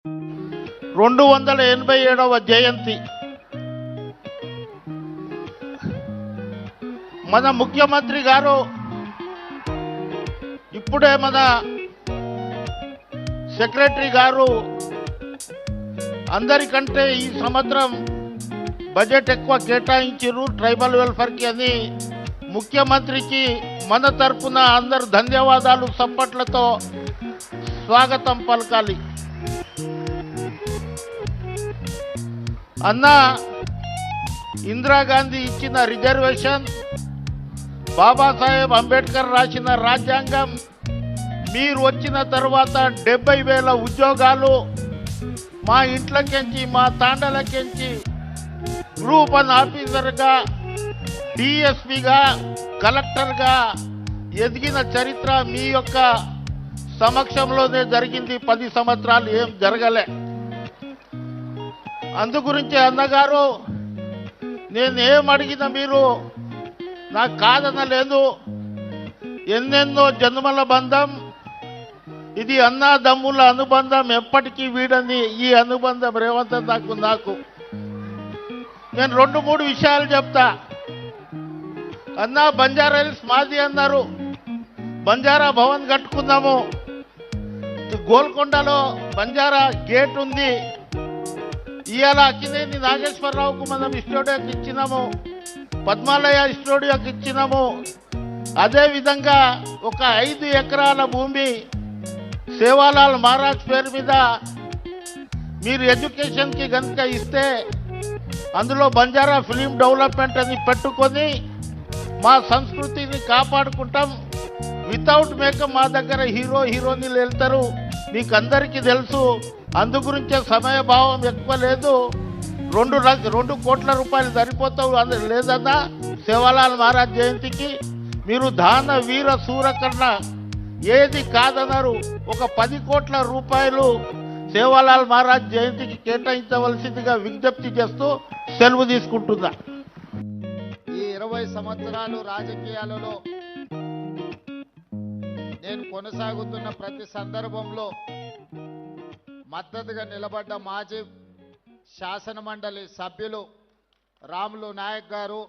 287వ జయంతి మన ముఖ్యమంత్రి గారు ఇప్పుడే మన సెక్రటరీ గారు అందరికంటే ఈ సంవత్సరం బడ్జెట్ ఎక్కువ కేటాయించారు ట్రైబల్ వెల్ఫేర్కి అని ముఖ్యమంత్రికి మన తరపున అందరు ధన్యవాదాలు చప్పట్లతో స్వాగతం పలకాలి. అన్న ఇందిరాగాంధీ ఇచ్చిన రిజర్వేషన్, బాబాసాహెబ్ అంబేద్కర్ రాసిన రాజ్యాంగం, మీరు వచ్చిన తర్వాత 70,000 ఉద్యోగాలు మా ఇంట్లోకెంచి మా తాండలకెంచి గ్రూప్ 1 ఆఫీసర్గా, డిఎస్పీగా, కలెక్టర్గా ఎదిగిన చరిత్ర మీ యొక్క సమక్షంలోనే జరిగింది. 10 సంవత్సరాలు ఏం జరగలే. అందుగురించి అన్నగారు నేనేం అడిగినా మీరు నాకు కాదనలేదు. ఎన్నెన్నో జన్మల బంధం ఇది, అన్నదమ్ముల అనుబంధం ఎప్పటికీ వీడని ఈ అనుబంధం రేవంత్ నాకు నేను 2-3 విషయాలు చెప్తా. అన్న బంజారా హిల్స్ మాది అన్నారు, బంజారా భవన్ కట్టుకుందాము. గోల్కొండలో బంజారా గేట్ ఉంది. ఇవాళ అక్కినేని నాగేశ్వరరావుకు మనం స్టూడియోకి ఇచ్చినాము, పద్మాలయ స్టూడియోకి ఇచ్చినాము. అదేవిధంగా ఒక 5 ఎకరాల భూమి సేవాలాల్ మహారాజ్ పేరు మీద మీరు ఎడ్యుకేషన్కి కనుక ఇస్తే అందులో బంజారా ఫిలిం డెవలప్మెంట్ అని పెట్టుకొని మా సంస్కృతిని కాపాడుకుంటాం. వితౌట్ మేకప్ మా దగ్గర హీరోయిన్లు వెళ్తారు, మీకు అందరికీ తెలుసు. అందుగురించే సమయభావం ఎక్కువ లేదు. 2 కోట్ల రూపాయలు సరిపోతావు లేదన్నా సేవాలాల్ మహారాజ్ జయంతికి. మీరు దాన వీర సూరకర్ణ ఏది కాదన్నారు. ఒక 10 కోట్ల రూపాయలు సేవాలాల్ మహారాజ్ జయంతికి కేటాయించవలసిందిగా విజ్ఞప్తి చేస్తూ సెలవు తీసుకుంటున్నా. ఈ 20 సంవత్సరాలు రాజకీయాలలో నేను కొనసాగుతున్న ప్రతి సందర్భంలో మద్దతుగా నిలబడ్డ మాజీ శాసన మండలి సభ్యులు రాములు నాయక్ గారు,